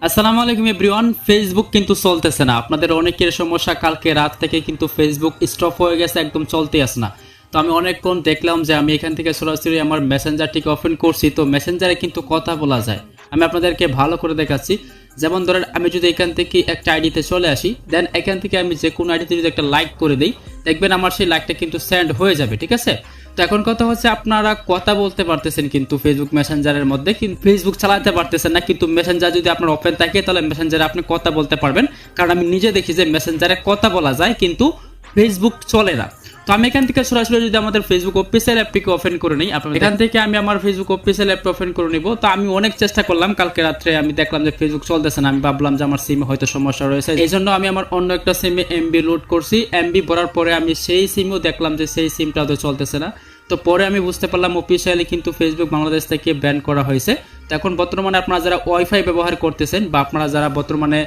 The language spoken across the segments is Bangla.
আসসালামু আলাইকুম এভরিওয়ান। ফেসবুক কিন্তু চলতেছে না, আপনাদের অনেকের সমস্যা। কালকে রাত থেকে কিন্তু ফেসবুক স্টপ হয়ে গেছে, একদম চলতে আসে না। তো আমি অনেকক্ষণ দেখলাম যে আমি এখান থেকে সরাসরি আমার মেসেঞ্জারটিকে ওপেন করছি, তো মেসেঞ্জারে কিন্তু কথা বলা যায়। আমি আপনাদেরকে ভালো করে দেখাচ্ছি। যেমন ধরেন আমি যদি এখান থেকে একটা আইডিতে চলে আসি, দেন এখান থেকে আমি যে কোনো আইডিতে যদি একটা লাইক করে দিই, দেখবেন আমার সেই লাইকটা কিন্তু সেন্ড হয়ে যাবে, ঠিক আছে। তো এখন কথা হচ্ছে আপনারা কথা বলতে পারতেছেন কিন্তু ফেসবুক মেসেঞ্জারের মধ্যে, কিন্তু ফেসবুক চালাতে পারতেছেন না। কিন্তু মেসেঞ্জার যদি আপনার ওপেন থাকে তাহলে মেসেঞ্জারে আপনি কথা বলতে পারবেন, কারণ আমি নিজে দেখি যে মেসেঞ্জারে কথা বলা যায় কিন্তু ফেসবুক চলে না। তো আমি এখান থেকে সরাসরি যদি আমাদের ফেসবুক অফিসিয়াল অ্যাপটিকে ওপেন করে নিই, আপনার এখান থেকে আমি আমার ফেসবুক অফিসিয়াল অ্যাপটা ওপেন করে নিব। তো আমি অনেক চেষ্টা করলাম, কালকে রাত্রে আমি দেখলাম যে ফেসবুক চলতেছে না। আমি ভাবলাম যে আমার সিমে হয়তো সমস্যা রয়েছে, এই জন্য আমি আমার অন্য একটা সিমে এমবি লোড করছি। এমবি ভরার পরে আমি সেই সিমও দেখলাম যে সেই সিমটা তো চলতেছে না। তো পরে আমি বুঝতে পারলাম অফিসিয়ালি কিন্তু ফেসবুক বাংলাদেশ থেকে ব্যান করা হয়েছে। তো এখন বর্তমানে আপনারা যারা ওয়াইফাই ব্যবহার করতেছেন বা আপনারা যারা বর্তমানে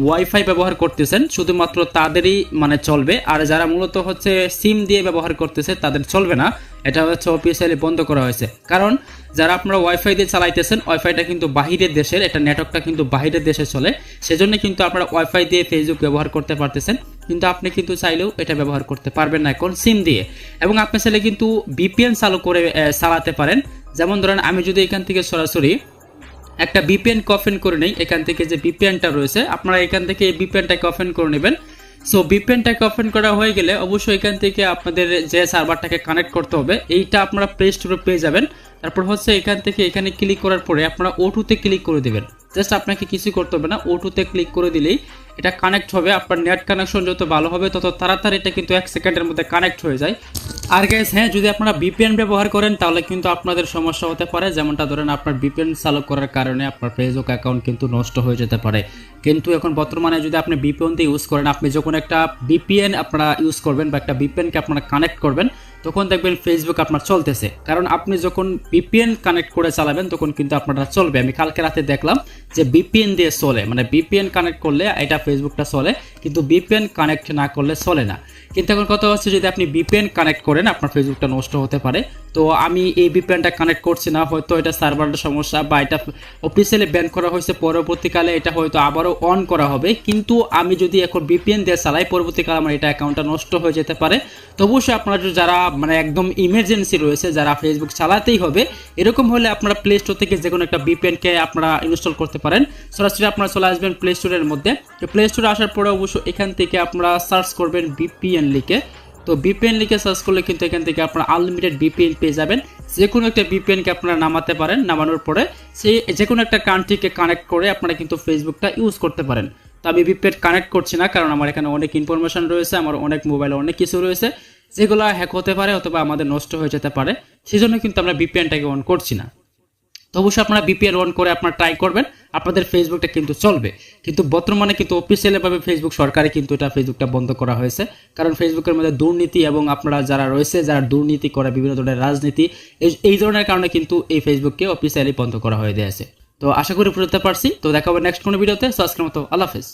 ওয়াইফাই ব্যবহার করতেছেন, শুধুমাত্র তাদেরই মানে চলবে। আর যারা মূলত হচ্ছে সিম দিয়ে ব্যবহার করতেছে তাদের চলবে না। এটা হচ্ছে অফিসিয়ালি বন্ধ করা হয়েছে, কারণ যারা আপনারা ওয়াইফাই দিয়ে চালাইতেছেন, ওয়াইফাইটা কিন্তু বাহিরের দেশের, এটা নেটওয়ার্কটা কিন্তু বাহিরের দেশে চলে। সেজন্য কিন্তু আপনারা ওয়াইফাই দিয়ে ফেসবুক ব্যবহার করতে পারতেছেন, কিন্তু আপনি কিন্তু চাইলেও এটা ব্যবহার করতে পারবেন না এখন সিম দিয়ে। এবং আপনি চাইলে কিন্তু ভিপিএন চালু করে চালাতে পারেন। যেমন ধরেন আমি যদি এখান থেকে সরাসরি একটা ভিপিএন ওপেন করে নেই, এখান থেকে যে ভিপিএনটা রয়েছে আপনারা এখান থেকে এই ভিপিএনটাকে ওপেন করে নেবেন। সো ভিপিএনটাকে ওপেন করা হয়ে গেলে অবশ্যই এখান থেকে আপনাদের যে সার্ভারটাকে কানেক্ট করতে হবে, এইটা আপনারা প্লে স্টোরে পেয়ে যাবেন। তারপর হচ্ছে এখান থেকে এখানে ক্লিক করার পরে আপনারা O2-তে ক্লিক করে দেবেন। জাস্ট আপনাকে কিছু করতে হবে না, O2-তে ক্লিক করে দিলেই এটা কানেক্ট হবে। আপনার নেট কানেকশন যত ভালো হবে তত তাড়াতাড়ি এটা কিন্তু 1 সেকেন্ডের মধ্যে কানেক্ট হয়ে যায়। আর গাইস হ্যাঁ, যদি আপনারা ভিপিএন ব্যবহার করেন তাহলে কিন্তু আপনাদের সমস্যা হতে পারে। যেমনটা ধরেন আপনার ভিপিএন চালু করার কারণে আপনার ফেসবুক অ্যাকাউন্ট কিন্তু নষ্ট হয়ে যেতে পারে। কিন্তু এখন বর্তমানে যদি আপনি ভিপিএন দিয়ে ইউজ করেন, আপনি যখন একটা ভিপিএন আপনারা ইউজ করবেন বা একটা ভিপিএনকে আপনারা কানেক্ট করবেন, তখন দেখবেন ফেসবুক আপনার চলতেছে। কারণ আপনি যখন ভিপিএন কানেক্ট করে চালাবেন তখন কিন্তু আপনারা চলবে। আমি কালকে রাতে দেখলাম যে ভিপিএন দিয়ে চলে, মানে ভিপিএন কানেক্ট করলে এটা ফেসবুকটা চলে, কিন্তু ভিপিএন কানেক্ট না করলে চলে না। কিন্তু এখন কথা হচ্ছে যদি আপনি ভিপিএন কানেক্ট করেন আপনার ফেসবুকটা নষ্ট হতে পারে। তো আমি এই ভিপিএনটা কানেক্ট করছি না, হয়তো এটা সার্ভারের সমস্যা বা এটা অফিসিয়ালি ব্যান করা হয়েছে, পরবর্তীকালে এটা হয়তো আবারও অন করা হবে। কিন্তু আমি যদি এখন ভিপিএন দিয়ে চালাই, পরবর্তীকালে আমার এটা অ্যাকাউন্টটা নষ্ট হয়ে যেতে পারে। তো অবশ্যই আপনারা যারা মানে একদম ইমার্জেন্সি রয়েছে, যারা ফেসবুক চালাতেই হবে, এরকম হলে আপনারা প্লে স্টোর থেকে যে কোনো একটা ভিপিএনকে আপনারা ইনস্টল করতে পারেন। সরাসরি আপনারা চলে আসবেন প্লে স্টোরের মধ্যে। তো প্লে স্টোরে আসার পরে অবশ্যই এখান থেকে আপনারা সার্চ করবেন ভিপিএন লিখে। তো ভিপিএন লিখে সার্চ করলে কিন্তু এখান থেকে আপনারা আনলিমিটেড ভিপিএন পেয়ে যাবেন। যে কোনো একটা ভিপিএনকে আপনারা নামাতে পারেন, নামানোর পরে সেই যে কোনো একটা কান্ট্রিকে কানেক্ট করে আপনারা কিন্তু ফেসবুকটা ইউজ করতে পারেন। তো আমি ভিপিএন কানেক্ট করছি না, কারণ আমার এখানে অনেক ইনফরমেশন রয়েছে, আমার অনেক মোবাইলে অনেক কিছু রয়েছে যেগুলো হ্যাক হতে পারে অথবা আমাদের নষ্ট হয়ে যেতে পারে। সেজন্য কিন্তু আমরা ভিপিএনটাকে অন করছি না। তো অবশ্যই আপনারা ভিপিএন অন করে আপনারা ট্রাই করবেন, আপনাদের ফেসবুকটা কিন্তু চলবে। কিন্তু বর্তমানে কিন্তু অফিসিয়ালিভাবে ফেসবুক সরকারে কিন্তু এটা ফেসবুকটা বন্ধ করা হয়েছে, কারণ ফেসবুকের মধ্যে দুর্নীতি এবং আপনারা যারা রয়েছে যারা দুর্নীতি করে, বিভিন্ন ধরনের রাজনীতি, এই ধরনের কারণে কিন্তু এই ফেসবুককে অফিসিয়ালি বন্ধ করা হয়ে দিয়েছে। তো আশা করি বুঝতে পারছি। তো দেখা হবে নেক্সট কোনো ভিডিওতে। সো আজকের মতো আল্লাহ হাফেজ।